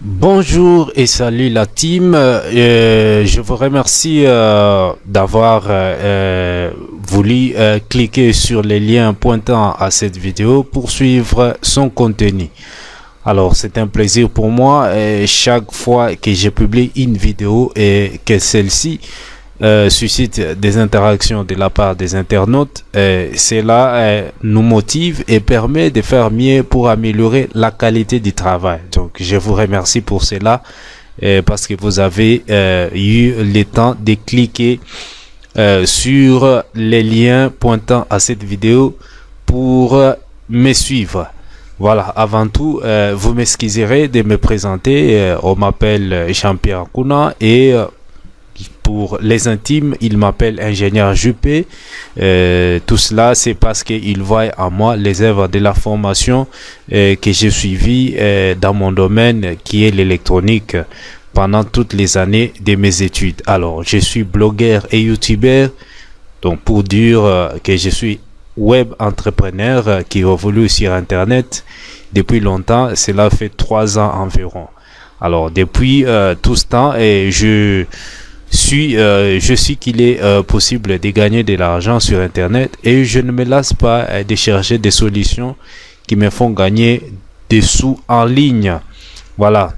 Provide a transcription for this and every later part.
Bonjour et salut la team. Je vous remercie d'avoir voulu cliquer sur les liens pointant à cette vidéo pour suivre son contenu. Alors c'est un plaisir pour moi chaque fois que je publie une vidéo et que celle-ci suscite des interactions de la part des internautes. Cela nous motive et permet de faire mieux pour améliorer la qualité du travail. Donc je vous remercie pour cela parce que vous avez eu le temps de cliquer sur les liens pointant à cette vidéo pour me suivre. Voilà, avant tout, vous m'excuserez de me présenter. On m'appelle Jean-Pierre Kouna et pour les intimes, il m'appelle ingénieur Juppé. Tout cela, c'est parce qu'il voit en moi les œuvres de la formation que j'ai suivie dans mon domaine qui est l'électronique pendant toutes les années de mes études. Alors, je suis blogueur et youtubeur, donc pour dire que je suis web entrepreneur qui évolue sur Internet depuis longtemps. Cela fait 3 ans environ. Alors, depuis tout ce temps, je suis qu'il est possible de gagner de l'argent sur Internet et je ne me lasse pas de chercher des solutions qui me font gagner des sous en ligne. Voilà.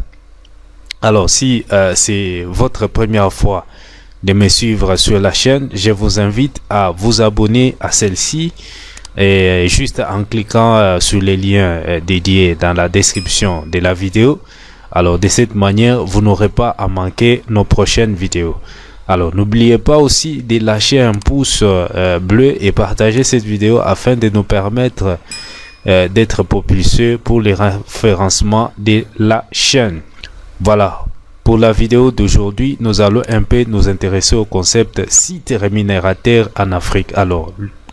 Alors, si c'est votre première fois de me suivre sur la chaîne, je vous invite à vous abonner à celle-ci et juste en cliquant sur les liens dédiés dans la description de la vidéo. Alors de cette manière, vous n'aurez pas à manquer nos prochaines vidéos. Alors n'oubliez pas aussi de lâcher un pouce bleu et partager cette vidéo afin de nous permettre d'être propulsés pour les référencements de la chaîne. Voilà. Pour la vidéo d'aujourd'hui, nous allons un peu nous intéresser au concept site rémunérateur en Afrique. Alors,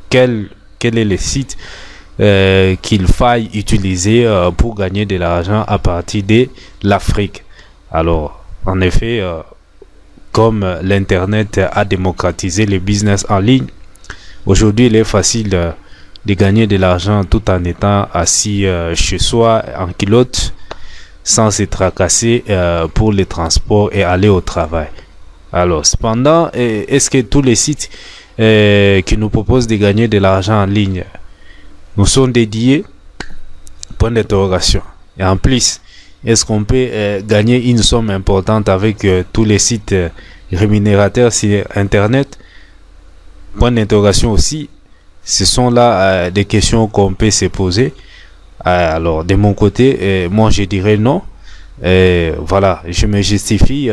quel est le site qu'il faille utiliser pour gagner de l'argent à partir de l'Afrique? Alors, en effet, comme l'Internet a démocratisé le business en ligne, aujourd'hui, il est facile de gagner de l'argent tout en étant assis chez soi en culotte, sans se tracasser pour les transports et aller au travail. Alors, cependant, est-ce que tous les sites qui nous proposent de gagner de l'argent en ligne nous sont dédiés? Point d'interrogation. Et en plus, est-ce qu'on peut gagner une somme importante avec tous les sites rémunérateurs sur Internet? Point d'interrogation aussi. Ce sont là des questions qu'on peut se poser. Alors, de mon côté, moi je dirais non. Voilà, je me justifie.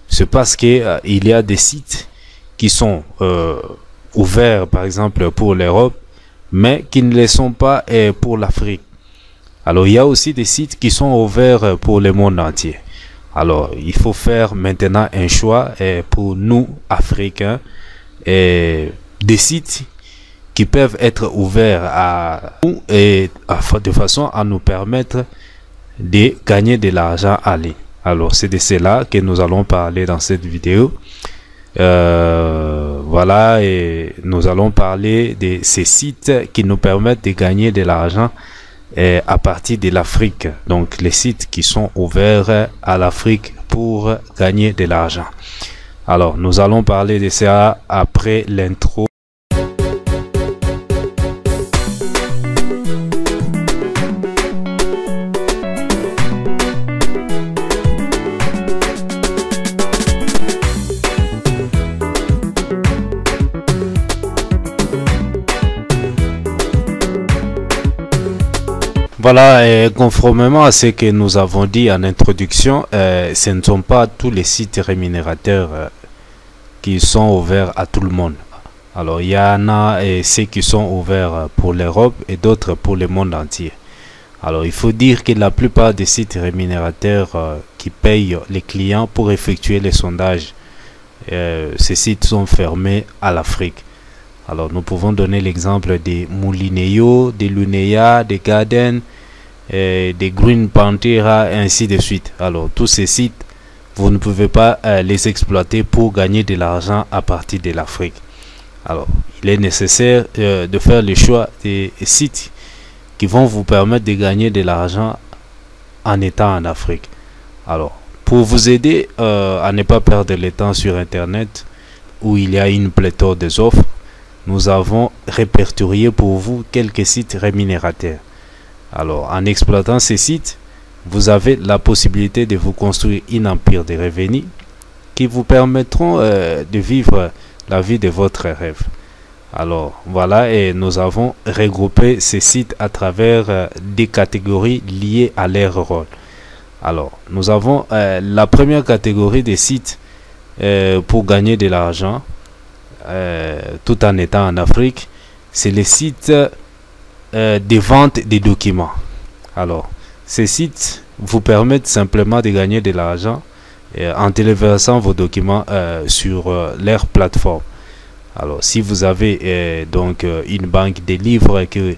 C'est parce que il y a des sites qui sont ouverts, par exemple, pour l'Europe, mais qui ne le sont pas pour l'Afrique. Alors, il y a aussi des sites qui sont ouverts pour le monde entier. Alors, il faut faire maintenant un choix pour nous, Africains, des sites qui peuvent être ouverts à nous et de façon à nous permettre de gagner de l'argent en ligne. Alors, c'est de cela que nous allons parler dans cette vidéo. Voilà, et nous allons parler de ces sites qui nous permettent de gagner de l'argent à partir de l'Afrique. Donc, les sites qui sont ouverts à l'Afrique pour gagner de l'argent. Alors, nous allons parler de ça après l'intro. Voilà, et conformément à ce que nous avons dit en introduction, ce ne sont pas tous les sites rémunérateurs qui sont ouverts à tout le monde. Alors, il y en a ceux qui sont ouverts pour l'Europe et d'autres pour le monde entier. Alors, il faut dire que la plupart des sites rémunérateurs qui payent les clients pour effectuer les sondages, ces sites sont fermés à l'Afrique. Alors, nous pouvons donner l'exemple des Moulineyo, des Lunea, des Garden, des Green Panthera, ainsi de suite. Alors, tous ces sites, vous ne pouvez pas les exploiter pour gagner de l'argent à partir de l'Afrique. Alors, il est nécessaire de faire le choix des sites qui vont vous permettre de gagner de l'argent en étant en Afrique. Alors, pour vous aider à ne pas perdre le temps sur Internet, où il y a une pléthore des offres, nous avons répertorié pour vous quelques sites rémunérateurs. Alors, en exploitant ces sites, vous avez la possibilité de vous construire un empire de revenus qui vous permettront de vivre la vie de votre rêve. Alors, voilà, et nous avons regroupé ces sites à travers des catégories liées à leur rôle. Alors, nous avons la première catégorie des sites pour gagner de l'argent tout en étant en Afrique, c'est les sites de vente des documents. Alors, ces sites vous permettent simplement de gagner de l'argent en téléversant vos documents sur leur plateforme. Alors, si vous avez donc une banque de livres que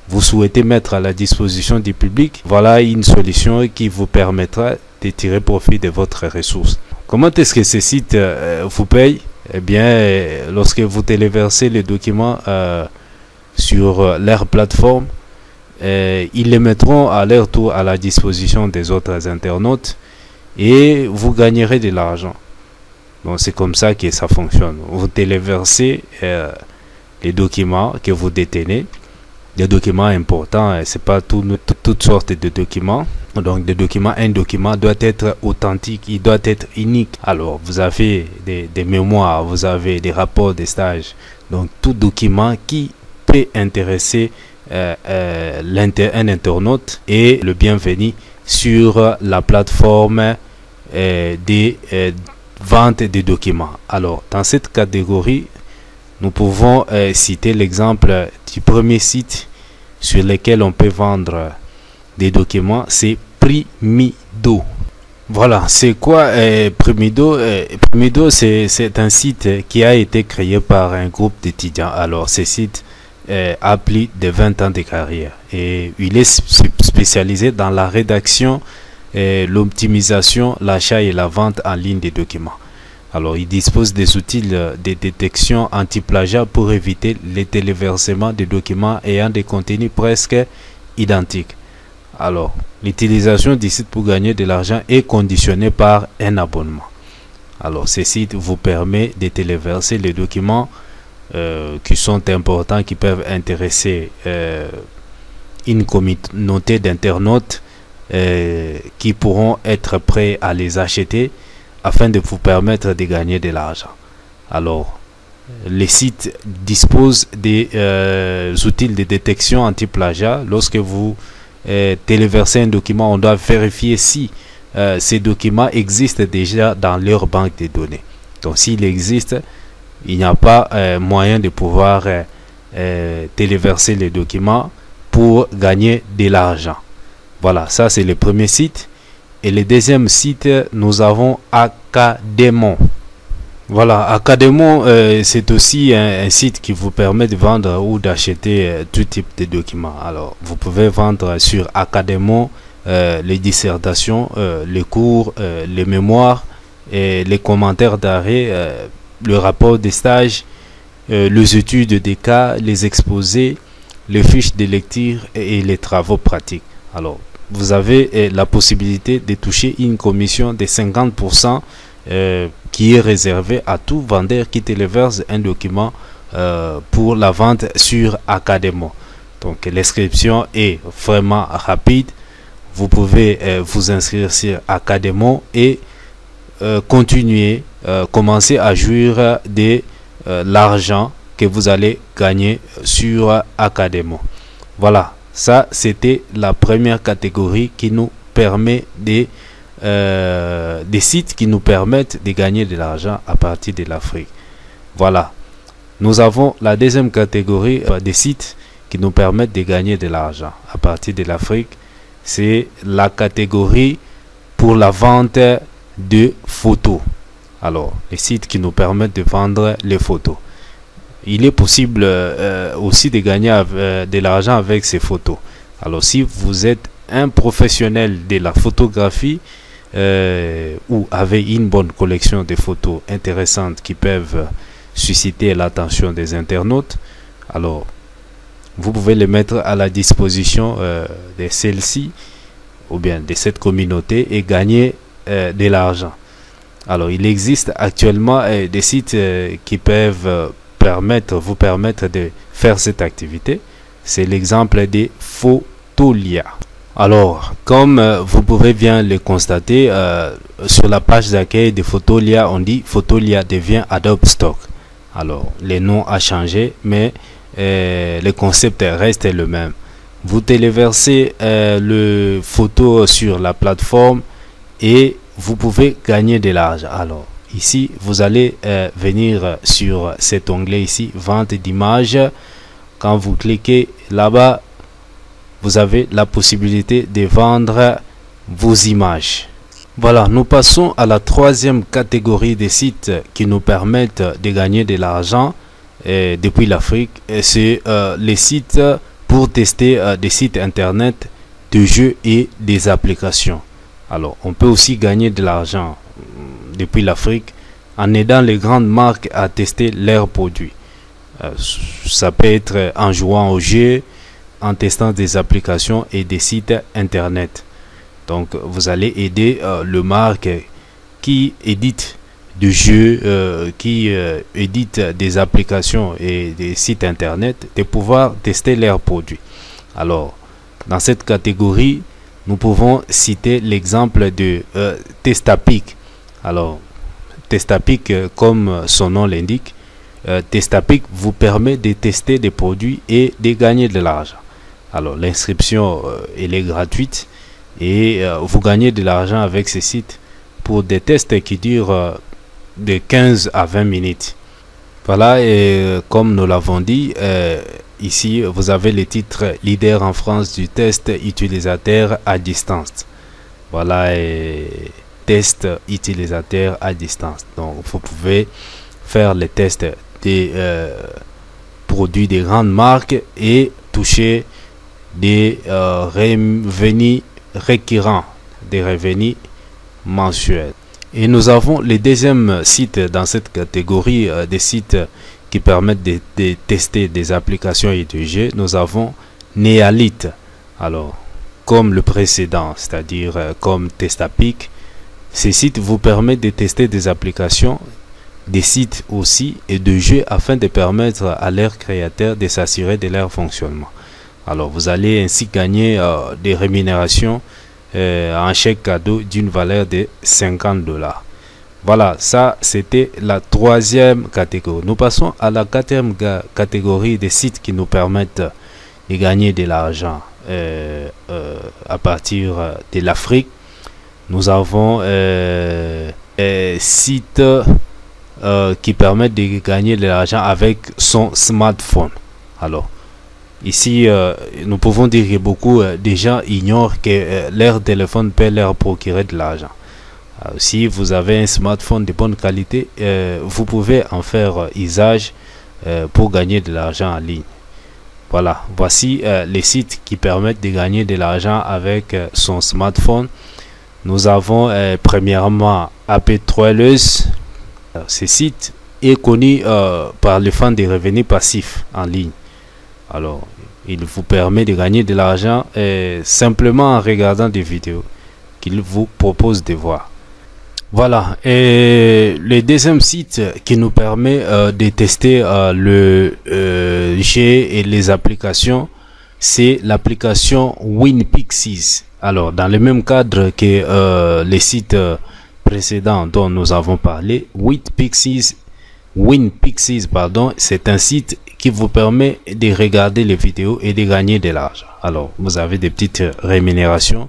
vous souhaitez mettre à la disposition du public, voilà une solution qui vous permettra de tirer profit de votre ressource. Comment est-ce que ces sites vous payent? Eh bien, lorsque vous téléversez les documents sur leur plateforme, ils les mettront à leur tour à la disposition des autres internautes et vous gagnerez de l'argent. Donc c'est comme ça que ça fonctionne. Vous téléversez les documents que vous détenez, des documents importants, c'est pas toutes sortes de documents. Donc des documents, un document doit être authentique, il doit être unique. Alors vous avez des mémoires, vous avez des rapports de stage. Donc tout document qui peut intéresser un internaute est le bienvenu sur la plateforme des ventes des documents. Alors dans cette catégorie, nous pouvons citer l'exemple du premier site sur lequel on peut vendre des documents, c'est Primido. Voilà, c'est quoi Primido? Primido, c'est un site qui a été créé par un groupe d'étudiants. Alors, ce site a plus de 20 ans de carrière et il est spécialisé dans la rédaction, l'optimisation, l'achat et la vente en ligne des documents. Alors, il dispose des outils de détection anti-plagiat pour éviter les téléversements de documents ayant des contenus presque identiques. Alors, l'utilisation du site pour gagner de l'argent est conditionnée par un abonnement. Alors, ce site vous permet de téléverser les documents qui sont importants, qui peuvent intéresser une communauté d'internautes qui pourront être prêts à les acheter afin de vous permettre de gagner de l'argent. Alors, les sites disposent des outils de détection anti-plagiat. Lorsque vous téléversez un document, on doit vérifier si ces documents existent déjà dans leur banque de données. Donc, s'il existe, il n'y a pas moyen de pouvoir téléverser les documents pour gagner de l'argent. Voilà, ça c'est le premier site. Et le deuxième site, nous avons Academon. Voilà, Academon, c'est aussi un site qui vous permet de vendre ou d'acheter tout type de documents. Alors, vous pouvez vendre sur Academon les dissertations, les cours, les mémoires, et les commentaires d'arrêt, le rapport des stages, les études des cas, les exposés, les fiches de lecture et les travaux pratiques. Alors, vous avez la possibilité de toucher une commission de 50% qui est réservée à tout vendeur qui téléverse un document pour la vente sur Academon. Donc l'inscription est vraiment rapide. Vous pouvez vous inscrire sur Academon et continuer, commencer à jouir de l'argent que vous allez gagner sur Academon. Voilà. Ça, c'était la première catégorie qui nous permet des sites qui nous permettent de gagner de l'argent à partir de l'Afrique. Voilà. Nous avons la deuxième catégorie des sites qui nous permettent de gagner de l'argent à partir de l'Afrique. C'est la catégorie pour la vente de photos. Alors, les sites qui nous permettent de vendre les photos. Il est possible aussi de gagner de l'argent avec ces photos. Alors, si vous êtes un professionnel de la photographie ou avez une bonne collection de photos intéressantes qui peuvent susciter l'attention des internautes, alors vous pouvez les mettre à la disposition de celle-ci ou bien de cette communauté et gagner de l'argent. Alors, il existe actuellement des sites qui peuvent vous permettre de faire cette activité. C'est l'exemple des Fotolia. Alors, comme vous pouvez bien le constater, sur la page d'accueil de Fotolia, on dit Fotolia devient Adobe Stock. Alors, le nom a changé, mais le concept reste le même. Vous téléversez le photo sur la plateforme et vous pouvez gagner de l'argent. Alors, ici, vous allez venir sur cet onglet ici, vente d'images. Quand vous cliquez là-bas, vous avez la possibilité de vendre vos images. Voilà, nous passons à la troisième catégorie des sites qui nous permettent de gagner de l'argent depuis l'Afrique. C'est les sites pour tester des sites internet de jeux et des applications. Alors, on peut aussi gagner de l'argent depuis l'Afrique en aidant les grandes marques à tester leurs produits. Ça peut être en jouant aux jeux, en testant des applications et des sites internet. Donc, vous allez aider le marque qui édite du jeu, qui édite des applications et des sites internet de pouvoir tester leurs produits. Alors, dans cette catégorie, nous pouvons citer l'exemple de Testapic. Alors, Testapic, comme son nom l'indique, Testapic vous permet de tester des produits et de gagner de l'argent. Alors, l'inscription elle est gratuite et vous gagnez de l'argent avec ce site pour des tests qui durent de 15 à 20 minutes. Voilà, et comme nous l'avons dit, ici vous avez le titre leader en France du test utilisateur à distance. Voilà, et test utilisateur à distance. Donc vous pouvez faire les tests des produits des grandes marques et toucher des revenus récurrents, des revenus mensuels. Et nous avons le deuxième site dans cette catégorie des sites qui permettent de tester des applications et des jeux. Nous avons Nealite. Alors, comme le précédent, c'est-à-dire comme Testapic, ces sites vous permettent de tester des applications, des sites aussi et de jeux afin de permettre à leurs créateurs de s'assurer de leur fonctionnement. Alors, vous allez ainsi gagner des rémunérations en chèque cadeau d'une valeur de 50 $. Voilà, ça c'était la troisième catégorie. Nous passons à la quatrième catégorie des sites qui nous permettent de gagner de l'argent à partir de l'Afrique. Nous avons sites qui permettent de gagner de l'argent avec son smartphone. Alors, ici, nous pouvons dire que beaucoup de gens ignorent que leur téléphone peut leur procurer de l'argent. Si vous avez un smartphone de bonne qualité, vous pouvez en faire usage pour gagner de l'argent en ligne. Voilà, voici les sites qui permettent de gagner de l'argent avec son smartphone. Nous avons premièrement AP3LS. Ce site est connu par les fans des revenus passifs en ligne. Alors, il vous permet de gagner de l'argent simplement en regardant des vidéos qu'il vous propose de voir. Voilà, et le deuxième site qui nous permet de tester le jeu et les applications, c'est l'application WinPixels. Alors, dans le même cadre que les sites précédents dont nous avons parlé, WinPixels, c'est un site qui vous permet de regarder les vidéos et de gagner de l'argent. Alors, vous avez des petites rémunérations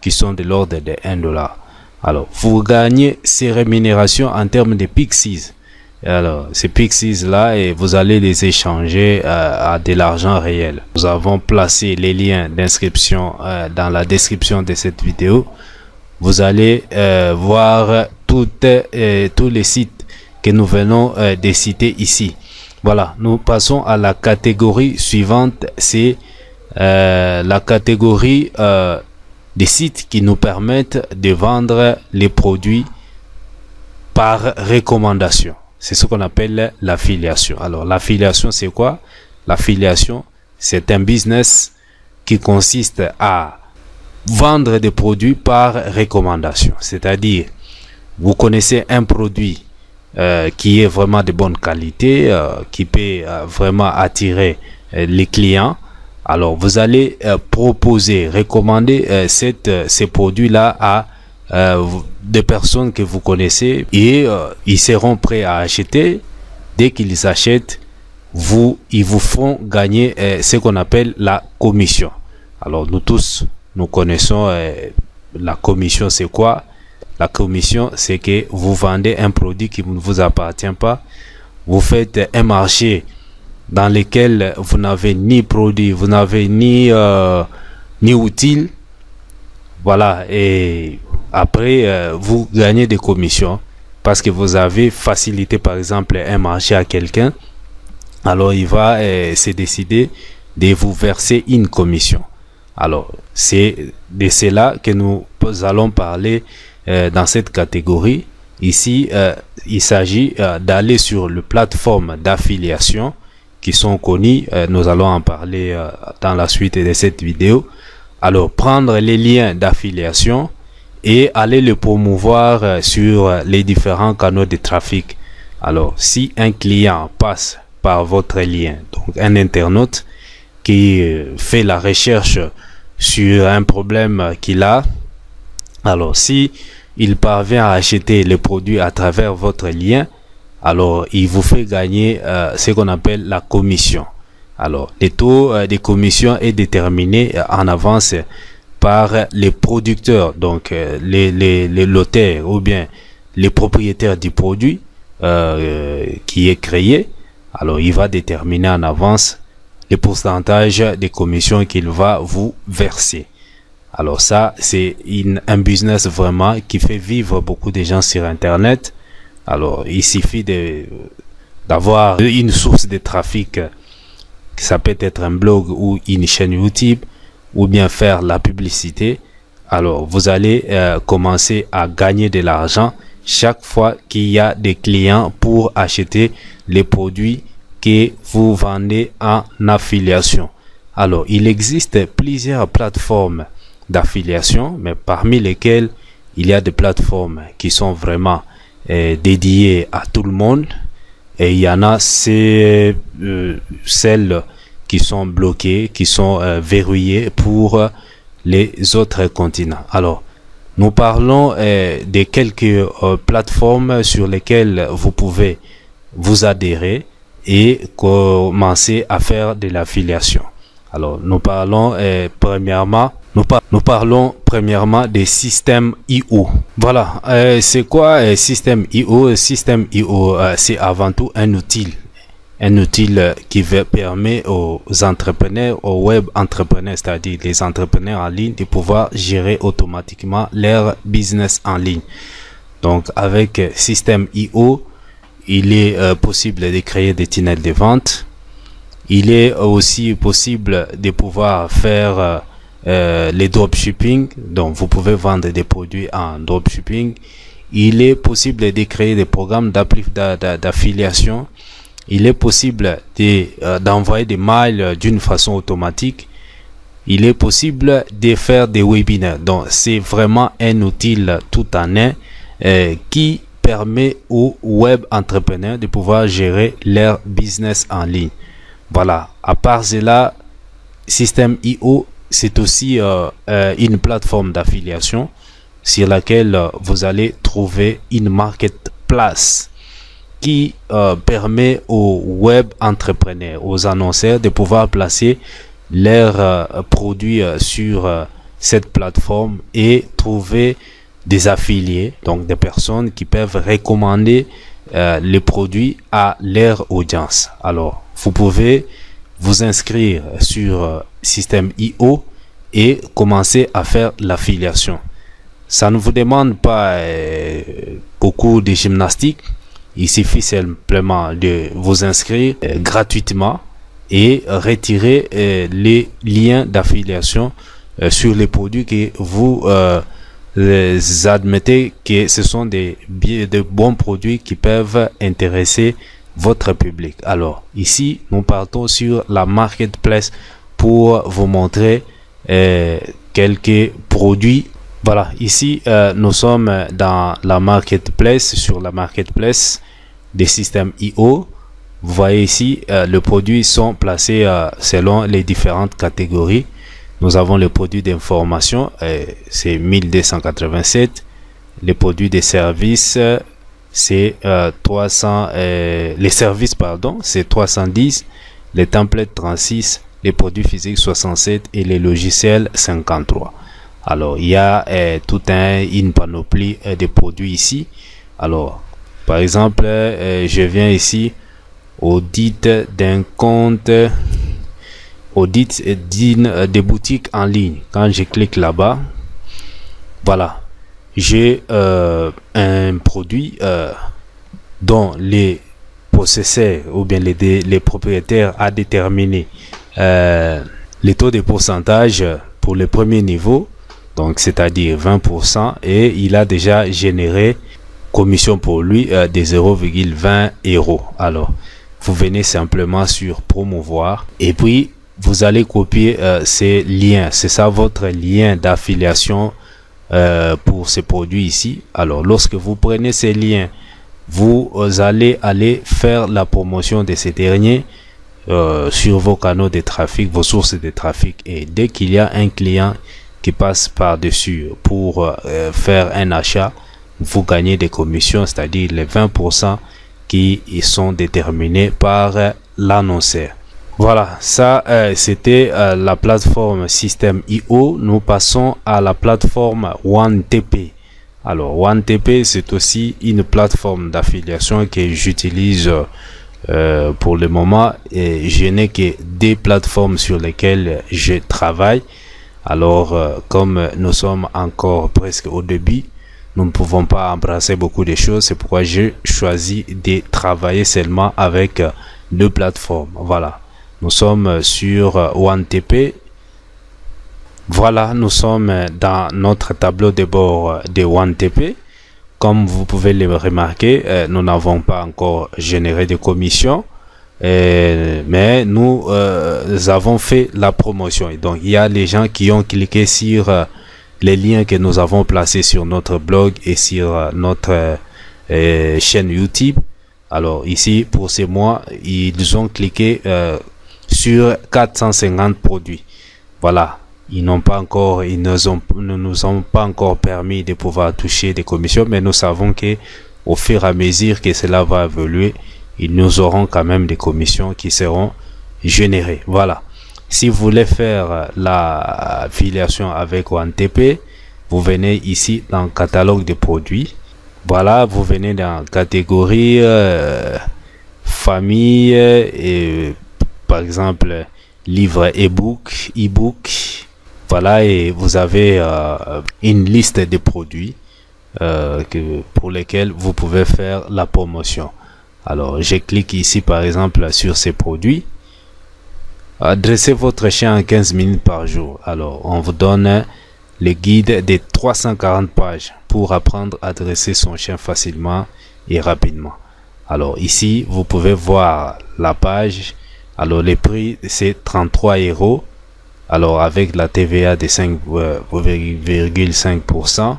qui sont de l'ordre de 1 $. Alors, vous gagnez ces rémunérations en termes de pixels. Alors, ces pixels-là, et vous allez les échanger à de l'argent réel. Nous avons placé les liens d'inscription dans la description de cette vidéo. Vous allez voir tous les sites que nous venons de citer ici. Voilà, nous passons à la catégorie suivante. C'est la catégorie des sites qui nous permettent de vendre les produits par recommandation. C'est ce qu'on appelle l'affiliation. Alors, l'affiliation, c'est quoi? L'affiliation, c'est un business qui consiste à vendre des produits par recommandation, c'est-à-dire vous connaissez un produit qui est vraiment de bonne qualité, qui peut vraiment attirer les clients. Alors vous allez proposer, recommander ces produits-là à des personnes que vous connaissez et ils seront prêts à acheter. Dès qu'ils achètent, ils vous font gagner ce qu'on appelle la commission. Alors nous tous, nous connaissons la commission, c'est quoi? La commission, c'est que vous vendez un produit qui ne vous appartient pas. Vous faites un marché dans lequel vous n'avez ni produit, vous n'avez ni outil. Voilà, et après, vous gagnez des commissions parce que vous avez facilité, par exemple, un marché à quelqu'un. Alors, il va se décider de vous verser une commission. Alors, c'est de cela que nous allons parler dans cette catégorie. Ici, il s'agit d'aller sur les plateformes d'affiliation qui sont connues. Nous allons en parler dans la suite de cette vidéo. Alors, prendre les liens d'affiliation et aller le promouvoir sur les différents canaux de trafic. Alors, si un client passe par votre lien, donc un internaute qui fait la recherche sur un problème qu'il a, alors si il parvient à acheter le produit à travers votre lien, alors il vous fait gagner ce qu'on appelle la commission. Alors le taux de commission est déterminé en avance par les producteurs, donc les locataires ou bien les propriétaires du produit qui est créé. Alors il va déterminer en avance le pourcentage des commissions qu'il va vous verser. Alors ça, c'est un business vraiment qui fait vivre beaucoup de gens sur Internet. Alors il suffit d'avoir une source de trafic, ça peut être un blog ou une chaîne YouTube, ou bien faire la publicité. Alors vous allez commencer à gagner de l'argent chaque fois qu'il y a des clients pour acheter les produits que vous vendez en affiliation. Alors il existe plusieurs plateformes d'affiliation, mais parmi lesquelles il y a des plateformes qui sont vraiment dédiées à tout le monde, et il y en a celles qui sont bloquées, qui sont verrouillées pour les autres continents. Alors nous parlons de quelques plateformes sur lesquelles vous pouvez vous adhérer et commencer à faire de l'affiliation. Alors nous parlons premièrement des systèmes IO. Voilà, c'est quoi système IO? Système IO, c'est avant tout un outil qui permet aux entrepreneurs, aux web entrepreneurs, c'est-à-dire les entrepreneurs en ligne, de pouvoir gérer automatiquement leur business en ligne. Donc avec système IO, il est possible de créer des tunnels de vente. Il est aussi possible de pouvoir faire les dropshipping, donc vous pouvez vendre des produits en dropshipping. Il est possible de créer des programmes d'affiliation. Il est possible d'envoyer des mails d'une façon automatique. Il est possible de faire des webinaires. Donc c'est vraiment un outil tout en un qui permet aux web entrepreneurs de pouvoir gérer leur business en ligne. Voilà, à part cela, Système IO, c'est aussi une plateforme d'affiliation sur laquelle vous allez trouver une marketplace qui permet aux web entrepreneurs, aux annonceurs de pouvoir placer leurs produits sur cette plateforme et trouver des affiliés, donc des personnes qui peuvent recommander les produits à leur audience. Alors vous pouvez vous inscrire sur Système IO et commencer à faire l'affiliation. Ça ne vous demande pas beaucoup de gymnastique. Il suffit simplement de vous inscrire gratuitement et retirer les liens d'affiliation sur les produits que vous admettez que ce sont de bons produits qui peuvent intéresser votre public. Alors ici nous partons sur la marketplace pour vous montrer quelques produits. Voilà, ici nous sommes dans la marketplace, sur la marketplace des systèmes IO. Vous voyez ici, les produits sont placés selon les différentes catégories. Nous avons les produits d'information, c'est 1287. Les produits de services, c'est 300. Les services, pardon, c'est 310. Les templates 36. Les produits physiques 67 et les logiciels 53. Alors, il y a une panoplie de produits ici. Alors, par exemple, je viens ici, audit d'un compte, audit des boutiques en ligne. Quand je clique là-bas, voilà, j'ai un produit dont les possesseurs ou bien les propriétaires a déterminé les taux de pourcentage pour le premier niveau, donc c'est-à-dire 20%, et il a déjà généré commission pour lui de 0,20 €. Alors, vous venez simplement sur promouvoir et puis vous allez copier ces liens. C'est ça votre lien d'affiliation pour ces produits ici. Alors, lorsque vous prenez ces liens, vous allez aller faire la promotion de ces derniers sur vos canaux de trafic, vos sources de trafic, et dès qu'il y a un client qui passe par-dessus pour faire un achat, vous gagnez des commissions, c'est-à-dire les 20% qui sont déterminés par l'annonceur. Voilà, ça c'était la plateforme Système IO. Nous passons à la plateforme OneTP. Alors OneTP, c'est aussi une plateforme d'affiliation que j'utilise pour le moment, et je n'ai que des plateformes sur lesquelles je travaille. Alors comme nous sommes encore presque au début, nous ne pouvons pas embrasser beaucoup de choses. C'est pourquoi j'ai choisi de travailler seulement avec deux plateformes. Voilà, nous sommes sur OneTP. Voilà, nous sommes dans notre tableau de bord de OneTP. Comme vous pouvez le remarquer, nous n'avons pas encore généré de commissions, mais nous avons fait la promotion. Et donc, il y a les gens qui ont cliqué sur les liens que nous avons placés sur notre blog et sur notre chaîne YouTube. Alors ici, pour ces mois, ils ont cliqué sur 450 produits. Voilà. Ils ne nous ont pas encore permis de pouvoir toucher des commissions, mais nous savons que au fur et à mesure que cela va évoluer, ils nous auront quand même des commissions qui seront générées. Voilà. Si vous voulez faire la affiliation avec OneTP, vous venez ici dans le catalogue de produits. Voilà, vous venez dans catégorie famille et par exemple livre e-book. Voilà, et vous avez une liste de produits pour lesquels vous pouvez faire la promotion. Alors, je clique ici par exemple sur ces produits. Adressez votre chien en 15 minutes par jour. Alors, on vous donne le guide de 340 pages pour apprendre à dresser son chien facilement et rapidement. Alors, ici, vous pouvez voir la page. Alors, les prix, c'est 33 €. Alors, avec la TVA de 5,5%,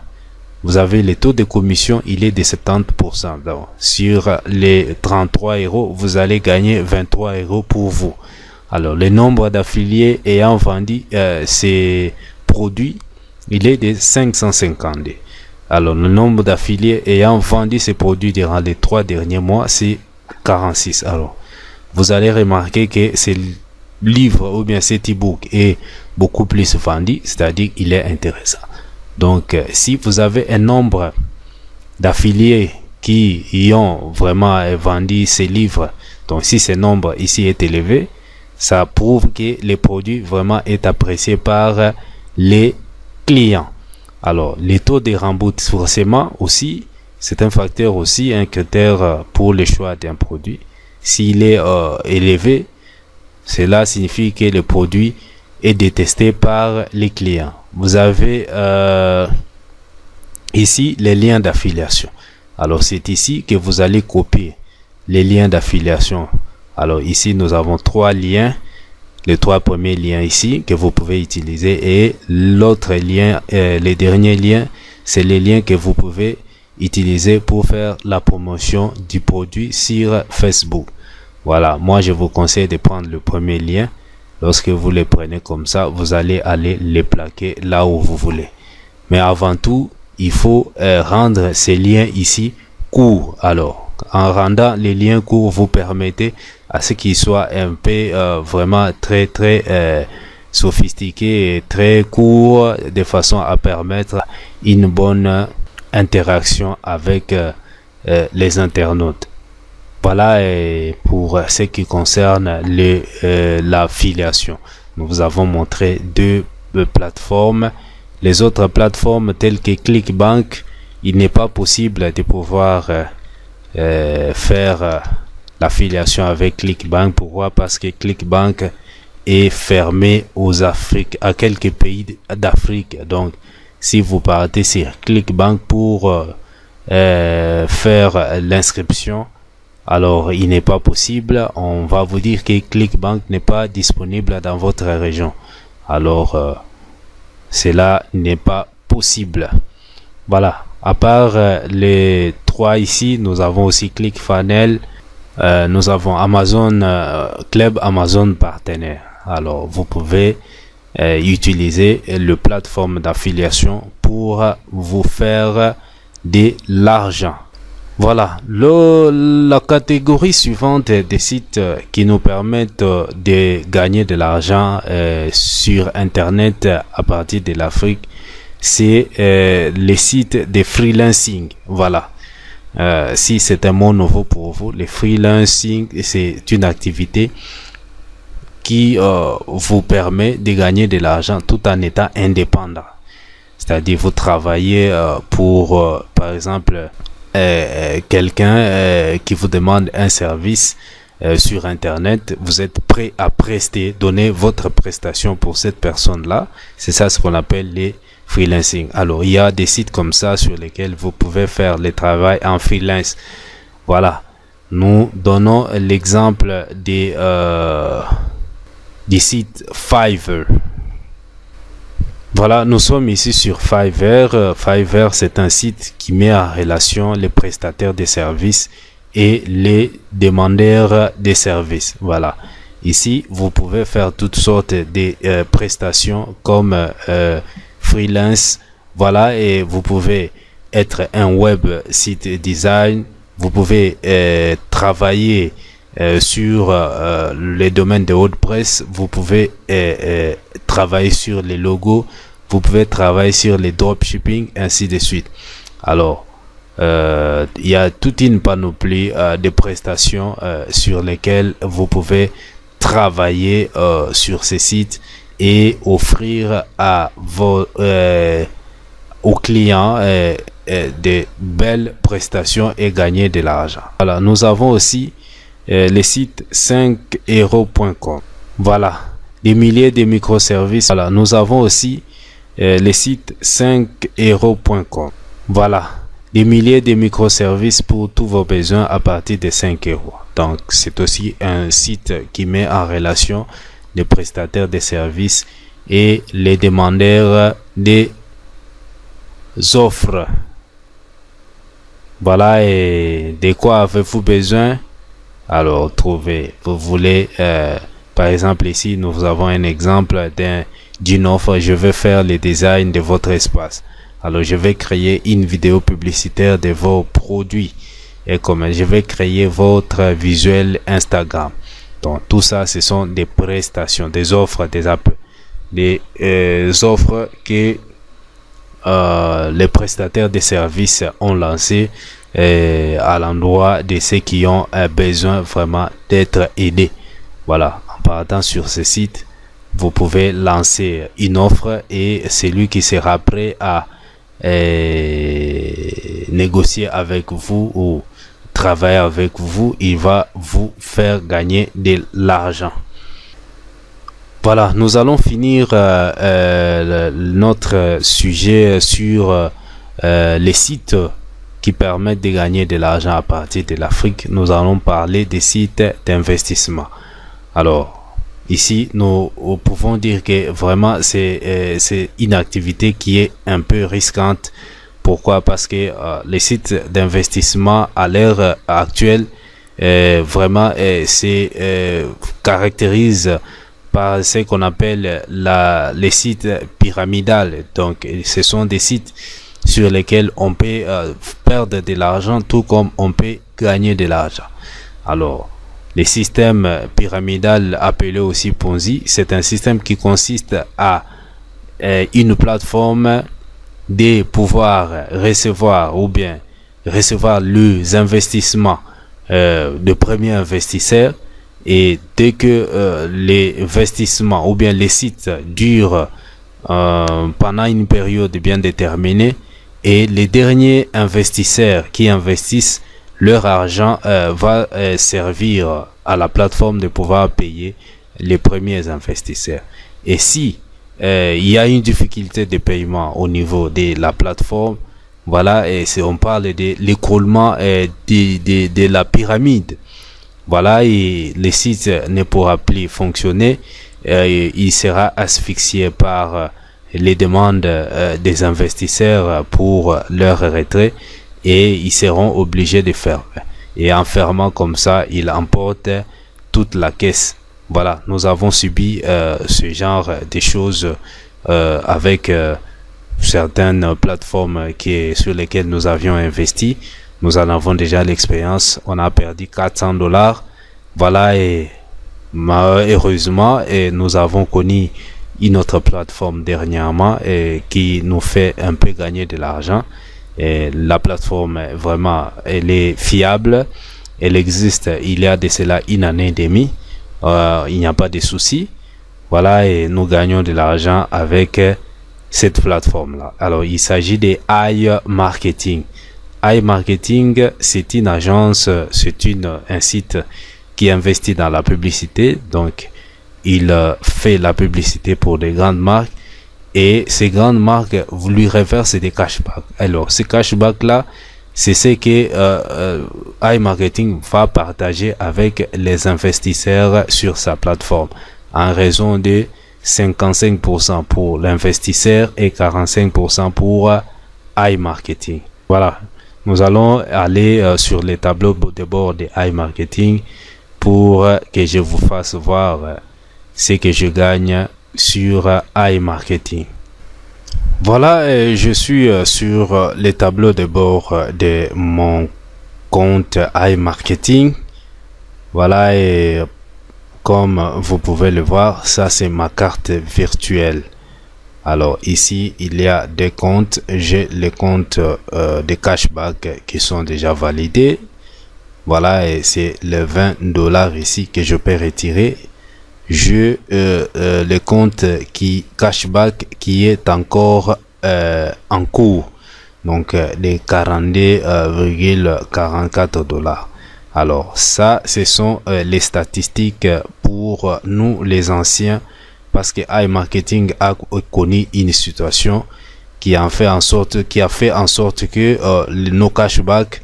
vous avez le taux de commission, il est de 70%. Donc, sur les 33 €, vous allez gagner 23 € pour vous. Alors, le nombre d'affiliés ayant vendu ces produits, il est de 550. Alors, le nombre d'affiliés ayant vendu ces produits durant les 3 derniers mois, c'est 46. Alors, vous allez remarquer que ces livres ou bien cet e-book est beaucoup plus vendu, c'est-à-dire il est intéressant. Donc, si vous avez un nombre d'affiliés qui y ont vraiment vendu ces livres, donc si ce nombre ici est élevé, ça prouve que le produit vraiment est apprécié par les clients. Alors, les taux de remboursement aussi, c'est un facteur aussi, un critère pour le choix d'un produit. S'il est élevé, cela signifie que le produit est détesté par les clients. Vous avez ici les liens d'affiliation. Alors, c'est ici que vous allez copier les liens d'affiliation. Alors, ici, nous avons 3 liens les 3 premiers liens ici que vous pouvez utiliser, et l'autre lien, les derniers liens, c'est les liens que vous pouvez utiliser pour faire la promotion du produit sur Facebook. Voilà, moi je vous conseille de prendre le premier lien. Lorsque vous les prenez comme ça, vous allez aller les plaquer là où vous voulez. Mais avant tout, il faut rendre ces liens ici courts. Alors, en rendant les liens courts, vous permettez à ce qu'ils soient un peu vraiment très sophistiqués et très courts, de façon à permettre une bonne interaction avec les internautes. Voilà, et pour ce qui concerne l'affiliation, nous vous avons montré 2 plateformes. Les autres plateformes telles que ClickBank, il n'est pas possible de pouvoir faire l'affiliation avec ClickBank. Pourquoi? Parce que ClickBank est fermé à quelques pays d'Afrique. Donc, si vous partez sur ClickBank pour faire l'inscription, alors il n'est pas possible. On va vous dire que ClickBank n'est pas disponible dans votre région. Alors, cela n'est pas possible. Voilà. À part les 3 ici, nous avons aussi ClickFunnels. Nous avons Amazon Club, Amazon Partenaire. Alors, vous pouvez utiliser le plateforme d'affiliation pour vous faire de l'argent. Voilà, la catégorie suivante des sites qui nous permettent de gagner de l'argent sur Internet à partir de l'Afrique, c'est les sites de freelancing. Voilà, si c'est un mot nouveau pour vous, le freelancing, c'est une activité qui vous permet de gagner de l'argent tout en étant indépendant. C'est-à-dire, vous travaillez pour, par exemple, quelqu'un qui vous demande un service sur Internet. Vous êtes prêt à donner votre prestation pour cette personne-là. C'est ça ce qu'on appelle les freelancing. Alors, il y a des sites comme ça sur lesquels vous pouvez faire le travail en freelance. Voilà. Nous donnons l'exemple des sites Fiverr. Voilà, nous sommes ici sur Fiverr. Fiverr, c'est un site qui met en relation les prestataires de services et les demandeurs de services. Voilà. Ici, vous pouvez faire toutes sortes de prestations comme freelance. Voilà, et vous pouvez être un web site design. Vous pouvez travailler sur les domaines de WordPress. Vous pouvez travailler sur les logos, vous pouvez travailler sur les dropshipping, ainsi de suite. Alors, il y a toute une panoplie de prestations sur lesquelles vous pouvez travailler sur ces sites et offrir à aux clients de belles prestations et gagner de l'argent. Voilà, nous avons aussi les sites 5euros.com. Voilà, des milliers de microservices. Voilà, nous avons aussi les sites 5euros.com. Voilà, des milliers de microservices pour tous vos besoins à partir de 5 euros. Donc, c'est aussi un site qui met en relation les prestataires de services et les demandeurs des offres. Voilà, et de quoi avez-vous besoin? Alors, trouvez. Vous voulez, par exemple, ici, nous avons un exemple d'une offre. Je vais faire le design de votre espace. Alors, je vais créer une vidéo publicitaire de vos produits. Et comme je vais créer votre visuel Instagram. Donc, tout ça, ce sont des prestations, des offres, des offres que les prestataires de services ont lancées à l'endroit de ceux qui ont besoin vraiment d'être aidés. Voilà, en partant sur ce site, vous pouvez lancer une offre et celui qui sera prêt à négocier avec vous ou travailler avec vous, il va vous faire gagner de l'argent. Voilà, nous allons finir notre sujet sur les sites qui permettent de gagner de l'argent à partir de l'Afrique. Nous allons parler des sites d'investissement. Alors, ici nous pouvons dire que vraiment c'est une activité qui est un peu risquante. Pourquoi? Parce que les sites d'investissement à l'heure actuelle vraiment caractérisent par ce qu'on appelle les sites pyramidales. Donc ce sont des sites sur lesquels on peut perdre de l'argent tout comme on peut gagner de l'argent. Alors les systèmes pyramidal appelés aussi Ponzi, c'est un système qui consiste à une plateforme de pouvoir recevoir ou bien recevoir les investissements de premiers investisseurs, et dès que les investissements ou bien les sites durent pendant une période bien déterminée et les derniers investisseurs qui investissent leur argent va servir à la plateforme de pouvoir payer les premiers investisseurs. Et si il y a une difficulté de paiement au niveau de la plateforme, voilà, et on parle de l'écroulement de la pyramide. Voilà, et le site ne pourra plus fonctionner, il sera asphyxié par les demandes des investisseurs pour leur retrait, et ils seront obligés de fermer. Et en fermant comme ça, ils emportent toute la caisse. Voilà, nous avons subi ce genre de choses avec certaines plateformes sur lesquelles nous avions investi. Nous en avons déjà l'expérience. On a perdu 400 $. Voilà, et heureusement, nous avons connu une autre plateforme dernièrement qui nous fait un peu gagner de l'argent. Et la plateforme, vraiment, elle est fiable. Elle existe il y a de cela une année et demie. Il n'y a pas de souci. Voilà, et nous gagnons de l'argent avec cette plateforme là. Alors il s'agit de iMarketing. iMarketing, c'est une agence, c'est un site qui investit dans la publicité. Donc il fait la publicité pour des grandes marques, et ces grandes marques lui reversent des cashbacks. Alors ces cashbacks là, c'est ce que iMarketing va partager avec les investisseurs sur sa plateforme, en raison de 55% pour l'investisseur et 45% pour iMarketing. Voilà, nous allons aller sur les tableaux de bord de iMarketing pour que je vous fasse voir ce que je gagne sur iMarketing. Voilà, je suis sur les tableaux de bord de mon compte iMarketing. Voilà, et comme vous pouvez le voir, ça c'est ma carte virtuelle. Alors ici il y a des comptes. J'ai les comptes de cashback qui sont déjà validés. Voilà, et c'est les 20 $ ici que je peux retirer. Je le compte cashback qui est encore en cours, donc les 42,44 $. Alors ça, ce sont les statistiques pour nous les anciens, parce que iMarketing a connu une situation qui a fait en sorte que nos cashbacks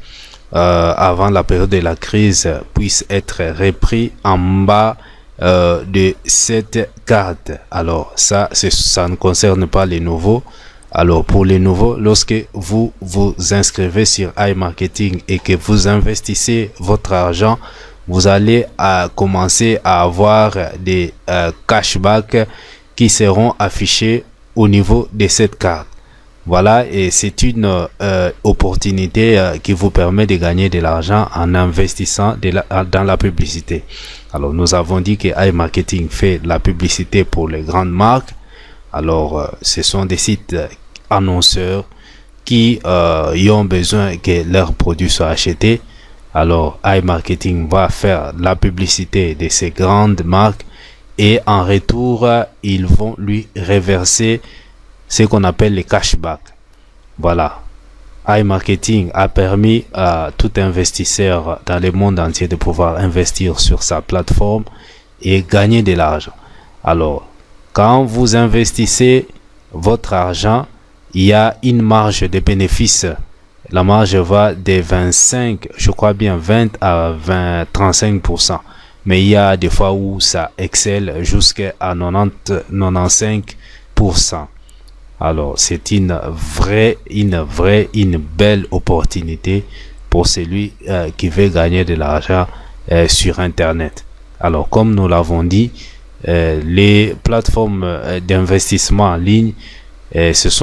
avant la période de la crise puissent être repris en bas de cette carte. Alors ça ne concerne pas les nouveaux. Alors pour les nouveaux, lorsque vous vous inscrivez sur iMarketing et que vous investissez votre argent, vous allez commencer à avoir des cashbacks qui seront affichés au niveau de cette carte. Voilà, et c'est une opportunité qui vous permet de gagner de l'argent en investissant dans la publicité. Alors nous avons dit que iMarketing fait la publicité pour les grandes marques. Alors ce sont des sites annonceurs qui y ont besoin que leurs produits soient achetés. Alors iMarketing va faire la publicité de ces grandes marques, et en retour ils vont lui reverser ce qu'on appelle les cashbacks. Voilà, iMarketing a permis à tout investisseur dans le monde entier de pouvoir investir sur sa plateforme et gagner de l'argent. Alors quand vous investissez votre argent, il y a une marge de bénéfice. La marge va de 25, je crois bien 20 à 35%. mais il y a des fois où ça excelle jusqu'à 90-95%. Alors, c'est une belle opportunité pour celui qui veut gagner de l'argent sur Internet. Alors, comme nous l'avons dit, les plateformes d'investissement en ligne, c'est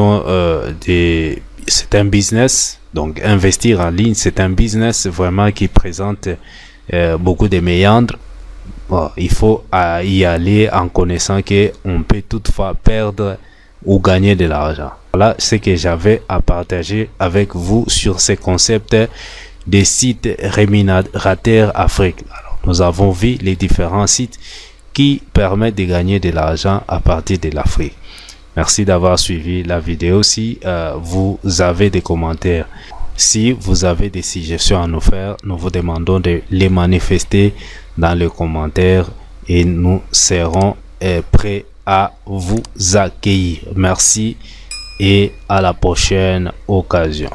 un business. Donc, investir en ligne, c'est un business vraiment qui présente beaucoup de méandres. Bon, il faut y aller en connaissant qu'on peut toutefois perdre ou gagner de l'argent. Voilà ce que j'avais à partager avec vous sur ces concepts des sites rémunérateurs Afrique. Alors, nous avons vu les différents sites qui permettent de gagner de l'argent à partir de l'Afrique. Merci d'avoir suivi la vidéo. Si vous avez des commentaires, si vous avez des suggestions à nous faire, nous vous demandons de les manifester dans les commentaires et nous serons prêts à vous accueillir. Merci et à la prochaine occasion.